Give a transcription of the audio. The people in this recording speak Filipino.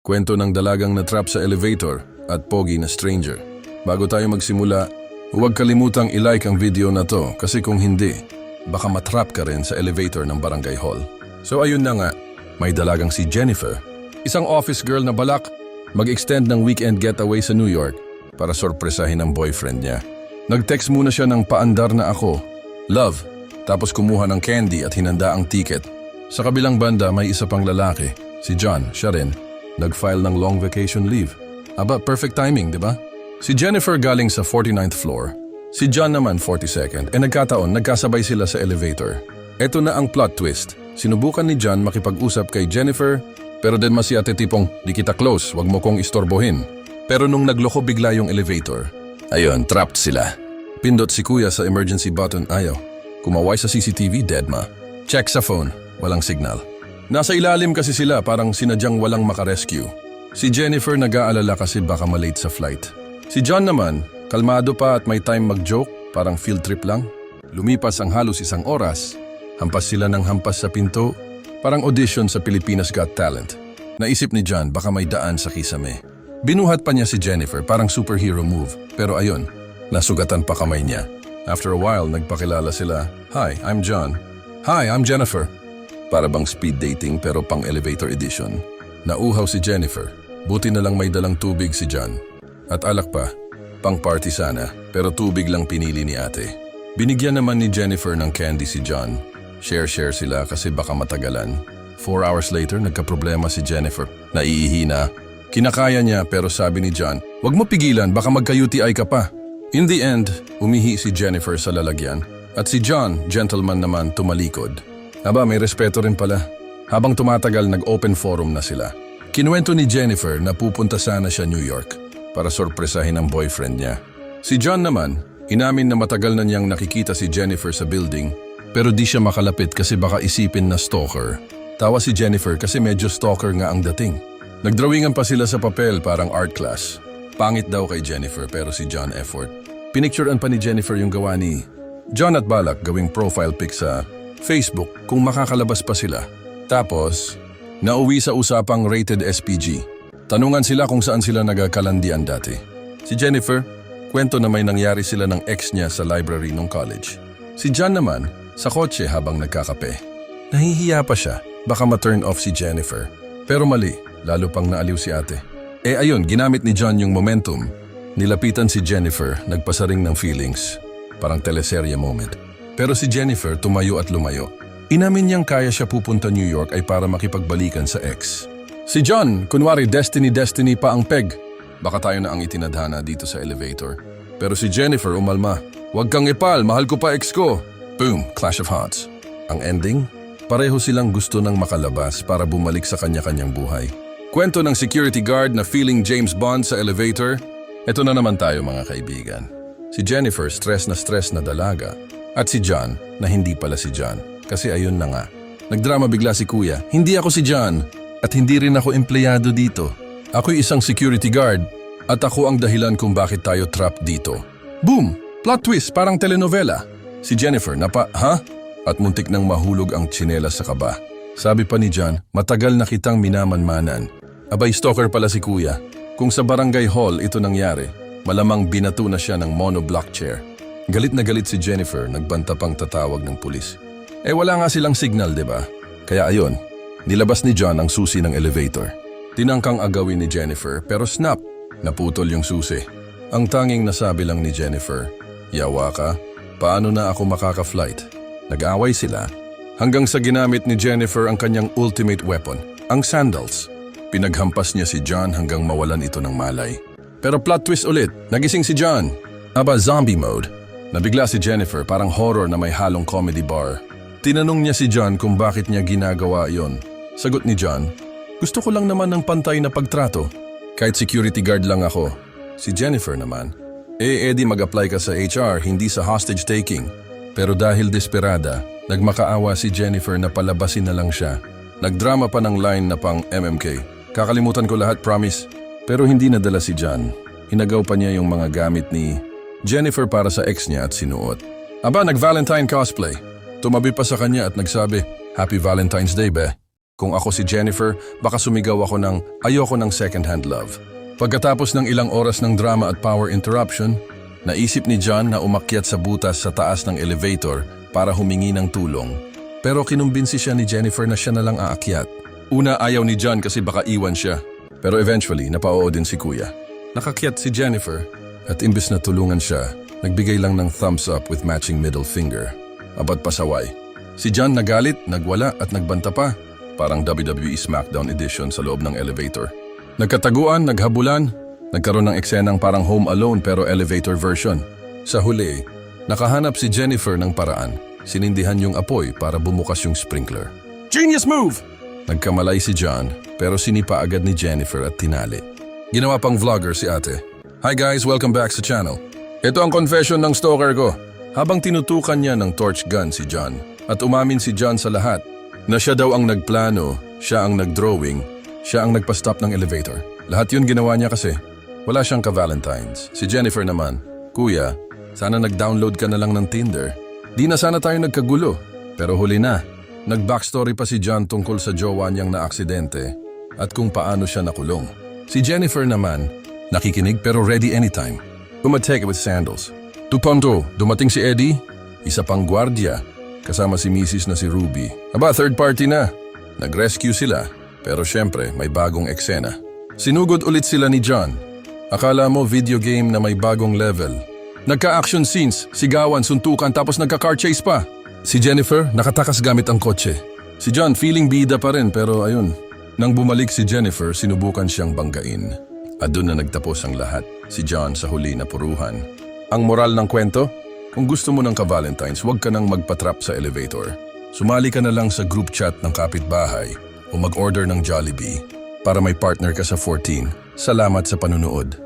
Kwento ng dalagang na-trap sa elevator at pogi na stranger. Bago tayo magsimula, huwag kalimutang i-like ang video na to kasi kung hindi, baka matrap ka rin sa elevator ng barangay hall. So ayun na nga, may dalagang si Jennifer, isang office girl na balak mag-extend ng weekend getaway sa New York para sorpresahin ang boyfriend niya. Nag-text muna siya ng paandar na ako, love, tapos kumuha ng candy at hinanda ang ticket. Sa kabilang banda may isa pang lalaki, si John, siya rin, nag-file ng long vacation leave. Aba, perfect timing, di ba? Si Jennifer galing sa 49th floor, si John naman 42nd, nagkataon nagkasabay sila sa elevator. Eto na ang plot twist. Sinubukan ni John makipag-usap kay Jennifer, pero din masyate tipong, di kita close, wag mo kong istorbohin. Pero nung nagloko bigla yung elevator, ayun, trapped sila. Pindot si kuya sa emergency button, ayaw. Kumaway sa CCTV, dead ma. Check sa phone, walang signal. Nasa ilalim kasi sila, parang sinadyang walang makarescue. Si Jennifer nag-aalala kasi baka malate sa flight. Si John naman, kalmado pa at may time mag-joke, parang field trip lang. Lumipas ang halos isang oras, hampas sila ng hampas sa pinto, parang audition sa Pilipinas Got Talent. Naisip ni John baka may daan sa kisame. Binuhat pa niya si Jennifer, parang superhero move. Pero ayun, nasugatan pa kamay niya. After a while, nagpakilala sila. Hi, I'm John. Hi, I'm Jennifer. Para bang speed dating pero pang elevator edition. Nauhaw si Jennifer. Buti na lang may dalang tubig si John. At alak pa, pang party sana, pero tubig lang pinili ni ate. Binigyan naman ni Jennifer ng candy si John. Share sila kasi baka matagalan. 4 hours later, nagkaproblema si Jennifer. Naiihina. Kinakaya niya pero sabi ni John, "Wag mo pigilan, baka magka-UTI ka pa." In the end, umihi si Jennifer sa lalagyan. At si John, gentleman naman, tumalikod. Aba, may respeto rin pala. Habang tumatagal, nag-open forum na sila. Kinuwento ni Jennifer na pupunta sana siya New York para sorpresahin ang boyfriend niya. Si John naman, inamin na matagal na niyang nakikita si Jennifer sa building pero di siya makalapit kasi baka isipin na stalker. Tawa si Jennifer kasi medyo stalker nga ang dating. Nagdrawingan pa sila sa papel parang art class. Pangit daw kay Jennifer pero si John effort. Pinicturean pa ni Jennifer yung gawa ni John at balak gawing profile pic sa Facebook kung makakalabas pa sila. Tapos, nauwi sa usapang rated SPG. Tanungan sila kung saan sila nagkakalandian dati. Si Jennifer, kwento na may nangyari sila ng ex niya sa library nung college. Si John naman, sa kotse habang nagkakape. Nahihiya pa siya, baka ma-turn off si Jennifer. Pero mali, lalo pang naaliw si ate. Ayun, ginamit ni John yung momentum. Nilapitan si Jennifer, nagpasaring ng feelings. Parang teleserye moment. Pero si Jennifer tumayo at lumayo. Inamin niyang kaya siya pupunta New York ay para makipagbalikan sa ex. Si John, kunwari destiny pa ang peg. Baka tayo na ang itinadhana dito sa elevator. Pero si Jennifer umalma. Huwag kang ipal, mahal ko pa ex ko. Boom, clash of hearts. Ang ending? Pareho silang gusto ng makalabas para bumalik sa kanya-kanyang buhay. Kwento ng security guard na feeling James Bond sa elevator. Ito na naman tayo mga kaibigan. Si Jennifer stress na dalaga. At si John na hindi pala si John. Kasi ayun na nga. Nagdrama bigla si kuya. Hindi ako si John. At hindi rin ako empleyado dito. Ako'y isang security guard. At ako ang dahilan kung bakit tayo trapped dito. Boom! Plot twist parang telenovela. Si Jennifer ha? At muntik nang mahulog ang tsinelas sa kaba. Sabi pa ni John, matagal na kitang minamanmanan. Abay, stalker pala si kuya. Kung sa barangay hall ito nangyari, malamang binato na siya ng monoblock chair. Galit na galit si Jennifer, nagbanta pang tatawag ng pulis. Wala nga silang signal, diba? Kaya ayun, nilabas ni John ang susi ng elevator. Tinangkang agawin ni Jennifer, pero snap, naputol yung susi. Ang tanging nasabi lang ni Jennifer, yawa ka, paano na ako makaka-flight? Nag-away sila. Hanggang sa ginamit ni Jennifer ang kanyang ultimate weapon, ang sandals. Pinaghampas niya si John hanggang mawalan ito ng malay. Pero plot twist ulit, nagising si John. Aba, zombie mode. Nabigla si Jennifer, parang horror na may halong comedy bar. Tinanong niya si John kung bakit niya ginagawa yon. Sagot ni John, gusto ko lang naman ng pantay na pagtrato. Kahit security guard lang ako. Si Jennifer naman, di mag-apply ka sa HR, hindi sa hostage taking. Pero dahil desperada, nagmakaawa si Jennifer na palabasin na lang siya. Nagdrama pa ng line na pang MMK. Kakalimutan ko lahat, promise. Pero hindi nadala si John. Hinagaw pa niya yung mga gamit ni Jennifer para sa ex niya at sinuot. Aba, nag-Valentine cosplay. Tumabi pa sa kanya at nagsabi, Happy Valentine's Day, be. Kung ako si Jennifer, baka sumigaw ako ng ayoko ng second-hand love. Pagkatapos ng ilang oras ng drama at power interruption, naisip ni John na umakyat sa butas sa taas ng elevator para humingi ng tulong. Pero kinumbinsi siya ni Jennifer na siya na lang aakyat. Una ayaw ni John kasi baka iwan siya. Pero eventually, napao din si Kuya. Nakakyat si Jennifer at imbes na tulungan siya, nagbigay lang ng thumbs up with matching middle finger. Abad pasaway. Si John nagalit, nagwala at nagbanta pa. Parang WWE SmackDown edition sa loob ng elevator. Nagkataguan, naghabulan, nagkaroon ng eksenang parang Home Alone pero elevator version. Sa huli, nakahanap si Jennifer ng paraan. Sinindihan yung apoy para bumukas yung sprinkler. Genius move! Nagkamalay si John pero sinipa agad ni Jennifer at tinali. Ginawa pang vlogger si ate. Hi guys, welcome back sa channel. Ito ang confession ng stalker ko. Habang tinutukan niya ng torch gun si John at umamin si John sa lahat na siya daw ang nagplano, siya ang nagdrawing, siya ang nagpa-stop ng elevator. Lahat yun ginawa niya kasi wala siyang ka-Valentines. Si Jennifer naman, Kuya, sana nag-download ka na lang ng Tinder. Di na sana tayo nagkagulo, pero huli na. Nag-backstory pa si John tungkol sa jowa niyang na-aksidente at kung paano siya nakulong. Si Jennifer naman, nakikinig pero ready anytime. Umatake with sandals. Tupondo, dumating si Eddie, isa pang gwardiya, kasama si Mrs. na si Ruby. Aba, third party na. Nag-rescue sila, pero syempre may bagong eksena. Sinugod ulit sila ni John. Akala mo video game na may bagong level. Nagka-action scenes, sigawan, suntukan tapos nagka-car chase pa. Si Jennifer nakatakas gamit ang kotse. Si John feeling bida pa rin pero ayun. Nang bumalik si Jennifer, sinubukan siyang banggain. At doon na nagtapos ang lahat. Si John sa huli na puruhan. Ang moral ng kwento? Kung gusto mo ng ka-Valentines, huwag ka nang magpatrap sa elevator. Sumali ka na lang sa group chat ng kapitbahay o mag-order ng Jollibee para may partner ka sa 14. Salamat sa panunood.